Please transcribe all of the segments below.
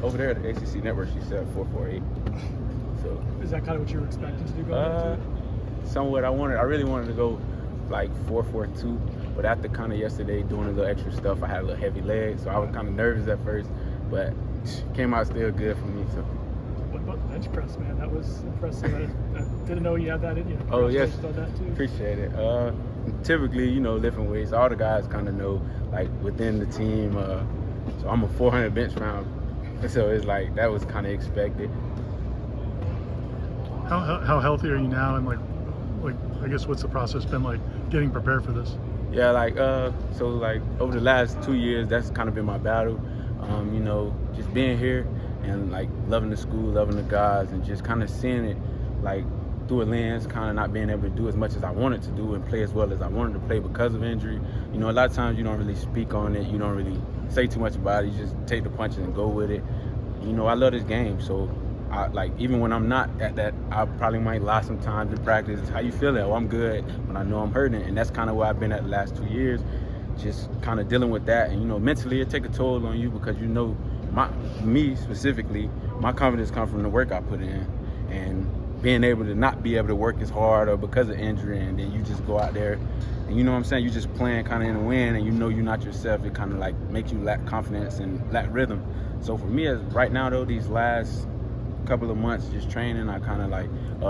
Over there at the ACC Network, she said 4.48. So is that kind of what you were expecting to do going into it? Somewhat. I really wanted to go like 4.42, but after kind of yesterday doing a little extra stuff, I had a little heavy leg, so I was kind of nervous at first, but came out still good for me. So. What about the bench press, man? That was impressive. I didn't know you had that in you. Oh yes, on that too. Appreciate it. Typically, lifting weights, all the guys kind of know, like within the team. So I'm a 400 bench round, so it's like that was kind of expected. How healthy are you now, and like I guess what's the process been like getting prepared for this? Yeah, so over the last 2 years, that's kind of been my battle. Just being here and like loving the school, loving the guys, and just kind of seeing it like through a lens, kind of not being able to do as much as I wanted to do and play as well as I wanted to play because of injury. A lot of times you don't really speak on it, you don't really say too much about it, you just take the punches and go with it. I love this game, so even when I'm not at that, I probably might lie sometimes in practice. How you feeling? Oh, I'm good, when I know I'm hurting, and that's kind of where I've been at the last 2 years, just kind of dealing with that. And mentally it take a toll on you because me specifically, my confidence comes from the work I put in, and being able to not be able to work as hard or because of injury, and then you just go out there and you know what I'm saying, you just playing kind of in the wind, and you're not yourself. It kind of like makes you lack confidence and lack rhythm. So for me, as right now though, these last couple of months just training, I kind of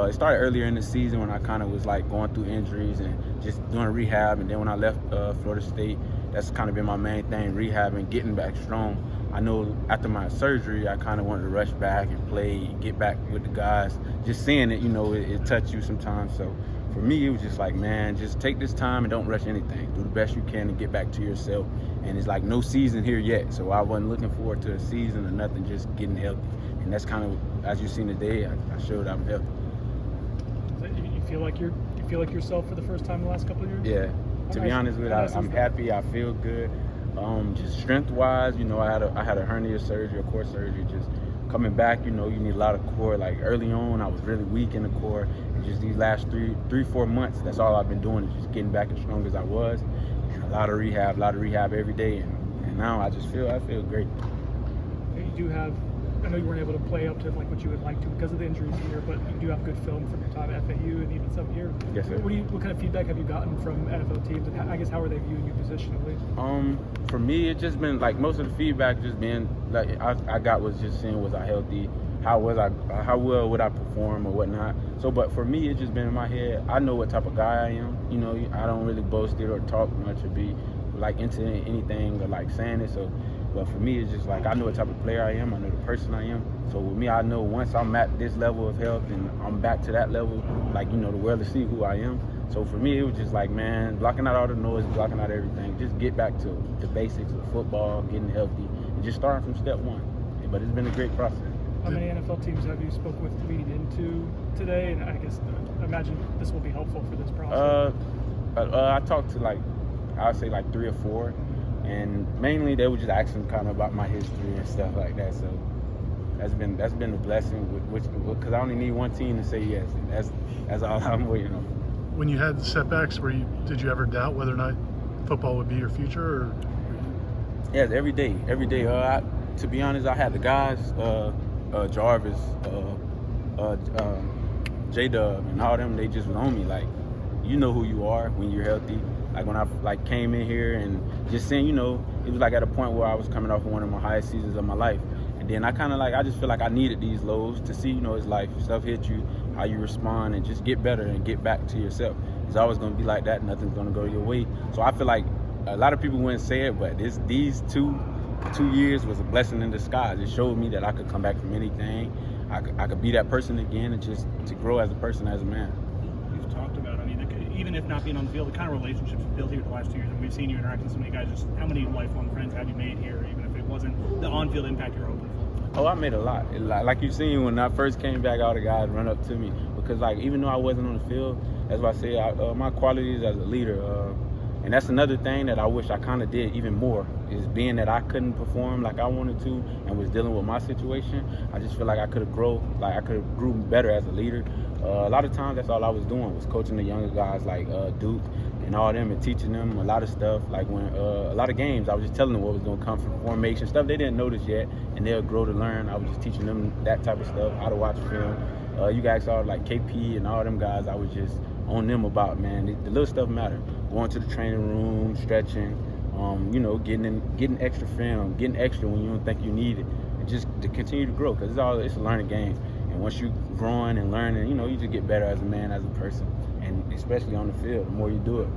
it started earlier in the season when I kind of was like going through injuries and just doing rehab, and then when I left Florida State, that's kind of been my main thing, rehabbing, getting back strong. I know after my surgery, I kind of wanted to rush back and play, get back with the guys. Just seeing it, it touched you sometimes. So for me, it was just like, man, just take this time and don't rush anything. Do the best you can and get back to yourself. And it's like no season here yet, so I wasn't looking forward to a season or nothing, just getting healthy. And that's kind of, as you've seen today, I showed I'm healthy. You feel like yourself for the first time in the last couple of years? Yeah. To be honest with you, I'm happy. I feel good. Just strength-wise, I had a hernia surgery, a core surgery. Just coming back, you need a lot of core. Like early on, I was really weak in the core, and just these last 3-4 months, that's all I've been doing is just getting back as strong as I was, and a lot of rehab every day, and now I feel great. You do have. I know you weren't able to play up to like what you would like to because of the injuries here, but you do have good film from your time at FAU and even some here. Yes, sir. What kind of feedback have you gotten from NFL teams, and I guess how are they viewing you positionally? For me, it's just been like most of the feedback just been like I got was just seeing, was I healthy? How well would I perform or whatnot? So, but for me, it's just been in my head. I know what type of guy I am. I don't really boast it or talk much or be like into anything or like saying it. So. But for me, it's just like I know what type of player I am. I know the person I am. So with me, I know once I'm at this level of health and I'm back to that level, like, the world will see who I am. So for me, it was just like, man, blocking out all the noise, blocking out everything. Just get back to the basics of football, getting healthy, and just starting from step one. But it's been a great process. How many NFL teams have you spoke with leading into today? And I guess I imagine this will be helpful for this process. I talked to I'd say 3 or 4. And mainly they were just asking kind of about my history and stuff like that. So that's been a blessing, because I only need one team to say yes. And that's all I'm waiting on. When you had setbacks, did you ever doubt whether or not football would be your future? Or? Yes, every day. To be honest, I had the guys, Jarvis, J-Dub, and all them. They just was on me like, you know who you are when you're healthy. Like when I came in here and just seeing, it was like at a point where I was coming off of one of my highest seasons of my life. And then I kind of I just feel like I needed these lows to see, it's life. Stuff hit you, how you respond, and just get better and get back to yourself. It's always going to be like that. Nothing's going to go your way. So I feel like a lot of people wouldn't say it, but these two years was a blessing in disguise. It showed me that I could come back from anything. I could be that person again, and just to grow as a person, as a man. You've talked about, even if not being on the field, the kind of relationships you've built here the last 2 years, and we've seen you interact with so many guys. Just how many lifelong friends have you made here, even if it wasn't the on-field impact you're hoping for? Oh, I made a lot. Like you've seen when I first came back, all the guys run up to me because, even though I wasn't on the field, that's why I say my qualities as a leader. And that's another thing that I wish I kind of did even more, is being that I couldn't perform like I wanted to and was dealing with my situation. I just feel like I could have grew better as a leader. A lot of times that's all I was doing was coaching the younger guys like Duke and all them, and teaching them a lot of stuff. Like when a lot of games, I was just telling them what was going to come from formation stuff they didn't notice yet, and they'll grow to learn. I was just teaching them that type of stuff, how to watch film. You guys saw like KP and all them guys. I was just on them about, man, the little stuff matter. Going to the training room, stretching, you know, getting extra film, getting extra when you don't think you need it, and just to continue to grow, because it's a learning game. And once you growing and learning, you know, you just get better as a man, as a person, and especially on the field, the more you do it.